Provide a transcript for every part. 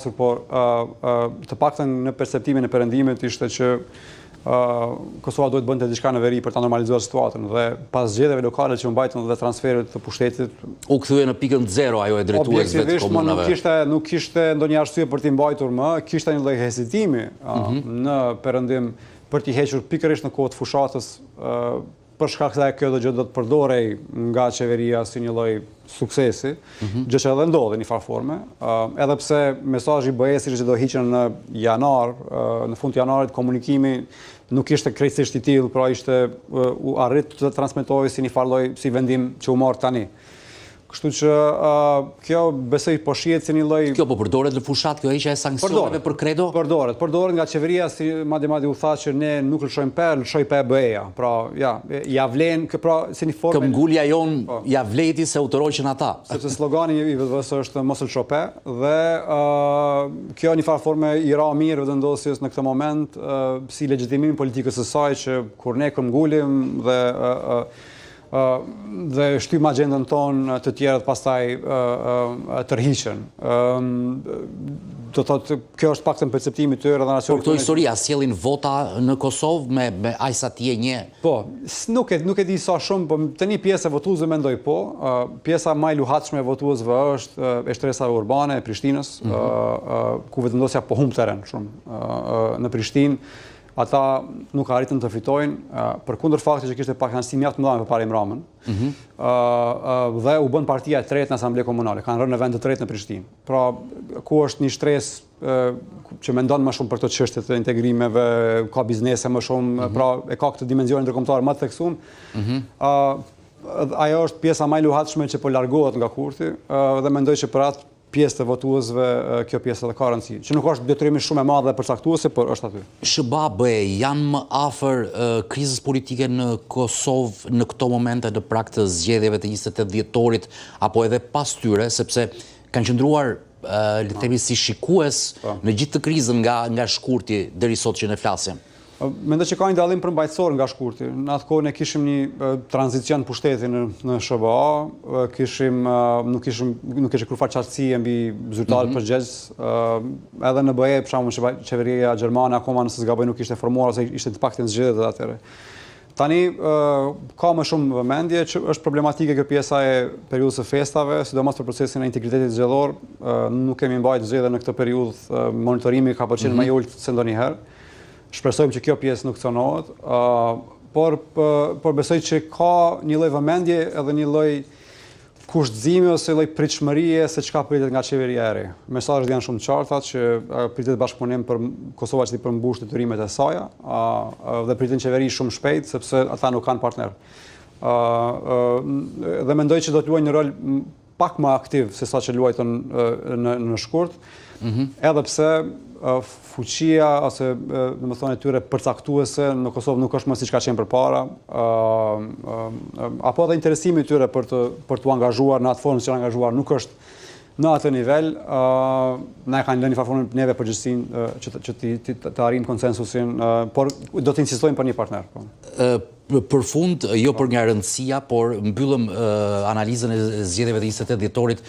pasur, por të paktën në perceptimin e perëndimit ishte që Kosova duhet bënte diçka në veri për ta normalizuar situatën dhe pas zgjedhjeve lokale që u mbajtën dhe transferit të pushtetit u kthye në pikën 0 ajo e drejtuesve të komunave. Nuk kishte ndonjë arsye për t'i mbajtur më, kishte një lloj hezitimi në perëndim për t'i hequr pikërisht në kohë të fushatës për shkak se kjo gjë do të përdorej nga qeveria si një lloj suksesi, gjë që edhe ndodhi në një farë forme, edhe pse mesazhi i BE-s ishte do hiqen në janar, në fund të janarit komunikimi nuk ishte krejtësisht i tillë, pra ishte u arrit të transmetohej si një farë lloj si vendim që u mor tani. Kështu që kjo besoj po shihet si një lloj. Kjo po përdoret në fushat, kjo heqja e sanksioneve për kredo? Përdoret nga qeveria, si madje u tha që ne nuk lëshojmë pe, lëshoj pe BE-ja. Pra, ja vlen, pra si një formë. Këmbgulja jon ja vleti se utoroqen ata. Sepse slogani i VDV-s është mos lësho pe dhe kjo një farë forme i ra mirë vendosjes në këtë moment si legjitimim politikës së saj që kur ne këmbgulim dhe shtym agjendën tonë të tjerët pastaj tërhiqen. Do thotë kjo është paktën perceptimi i tyre dhe nacionit. Por këto historia sjellin vota në Kosovë me aq sa ti e nje. Po, nuk e di sa shumë, po tani pjesa e votuesve mendoj po. Pjesa më e luhatshme e votuesve është e shtresave urbane e Prishtinës, ku vendosja po humb terren shumë në Prishtinë. Ata nuk arritën të fitojnë, përkundër faktit që kishte pak anësi mjaft të mëdha përpara Imramën, dhe u bën partia e tretë në Asamble Komunale, kanë rënë në vend të tretë në Prishtinë. Pra, ku është një shtresë që mendon më shumë për këto çështje të integrimeve, ka biznese më shumë, pra e ka këtë dimensionin ndërkombëtar më të theksuar. Ajo është pjesa më e luhatshme që po largohet nga kurthi dhe mendoj që për atë pjesë të votuesve kjo pjesë edhe ka rëndësi, që nuk është detyrimisht shumë e madhe përcaktuese, por është aty. SBA-BE janë më afër krizës politike në Kosovë në këto momente në prag të zgjedhjeve të 28 dhjetorit apo edhe pas tyre, sepse kanë qëndruar le të themi si shikues në gjithë të krizën nga shkurti deri sot që ne flasim. Mendoj që ka një dallim përmbajtësor nga shkurti. Në atë kohë ne kishim një tranzicion pushteti në SBA, nuk kishte kurrë qartësi mbi zyrtarët përgjegjës, edhe në BE, për shembull, qeveria gjermane akoma nëse zgaboj nuk ishte formuar ose ishte të paktën zgjedhjet atëherë. Tani ka më shumë vëmendje që është problematike kjo pjesa e periudhës së festave, sidomos për procesin e integritetit zgjedhor, nuk kemi mbajtur zgjedhje në këtë periudhë, monitorimi ka qenë më i ulët se ndonjëherë. Shpresojmë që kjo pjesë nuk cënohet, por besoj që ka një lloj vëmendje edhe një lloj kushtëzimi ose lloj pritshmërie se çka pritet nga qeveria e re. Mesazhet janë shumë të qarta që pritet bashkëpunim për Kosova që të përmbush detyrimet e saj dhe pritet qeveri shumë shpejt sepse ata nuk kanë partner. Dhe mendoj që do të luajë një rol pak më aktiv se sa që luajtën në shkurt, edhe pse fuqia ose domethënë e tyre përcaktuese në Kosovë nuk është më siç ka qenë përpara, apo edhe interesimi i tyre për t'u angazhuar në atë formë që janë angazhuar nuk është në atë nivel, na e kanë lënë farë neve përgjegjësinë që të arrijmë konsensusin, por do të insistojmë për një partner. Për fund, jo për nga rëndësia, por mbyllëm analizën e zgjedhjeve të 28 dhjetorit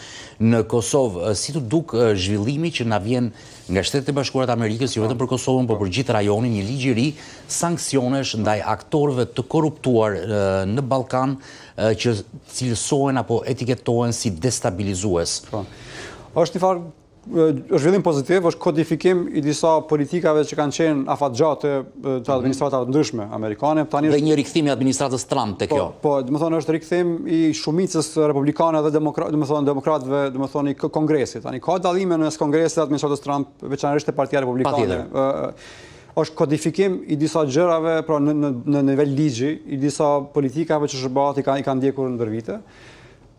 në Kosovë. Si të duk zhvillimi që na vjen nga Shtetet e Bashkuara të Amerikës, jo vetëm për Kosovën, por për gjithë rajonin, një ligj i ri, sanksionesh ndaj aktorëve të korruptuar në Ballkan që cilësohen apo etiketohen si destabilizues. Është një farë zhvillim pozitiv, është kodifikim i disa politikave që kanë qenë afatgjatë të administratave ndryshme amerikane. Dhe një rikthim i administratës Trump te kjo. Po, domethënë është rikthim i shumicës republikane dhe demokratëve, domethënë i Kongresit. Tani ka dallime mes Kongresit dhe administratës Trump, veçanërisht te Partia Republikane. Është kodifikim i disa gjërave, pra në nivel ligji, i disa politikave që SBA-t i kanë ndjekur ndër vite.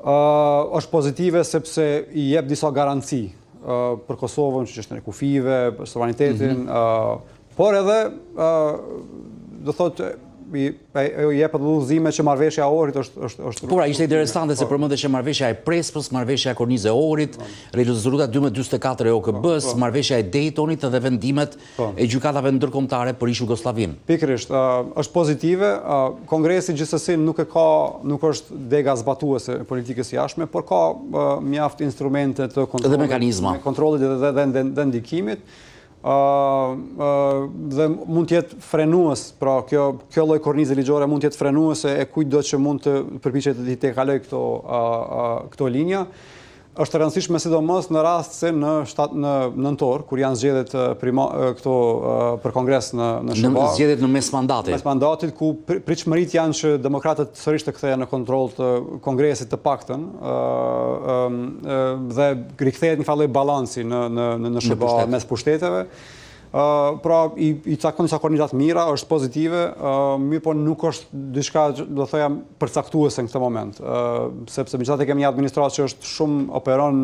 Është pozitive sepse i jep disa garanci për Kosovën, që është në kufive, për sovranitetin, por edhe, do thotë, jepet udhëzime që marrëveshja e Ohrit është Po, ishte interesante se përmendesh marrëveshja e Prespës, marrëveshja e Kornizë e Ohrit, rezoluta 1244 e OKB-s, marrëveshja e Daytonit dhe vendimet e gjykatave ndërkombëtare për ish Jugosllavin. Pikërisht, është pozitive. Kongresi gjithsesi nuk është dega zbatuese e politikës jashtme, por ka mjaft instrumente të kontrollit dhe mekanizma dhe ndikimit. Dhe mund të jetë frenues, pra kjo lloj kornize ligjore mund të jetë frenuese e kujtdo që mund të përpiqet të tejkaloj këto linja. Është e rëndësishme sidomos në rast se në nëntor, kur janë zgjedhjet këto për kongres në SHBA. Zgjedhjet në mes mandatit. Mes mandatit, ku pritshmëritë janë që demokratët sërish të kthehen në kontroll të kongresit të paktën, dhe rikthehet një lloj balanci në SHBA mes pushteteve. Pra, i cakton disa kornizat mira, është pozitive, mirë po nuk është diçka, do thoja, përcaktuese në këtë moment, sepse megjithatë kemi një administratë që është shumë operon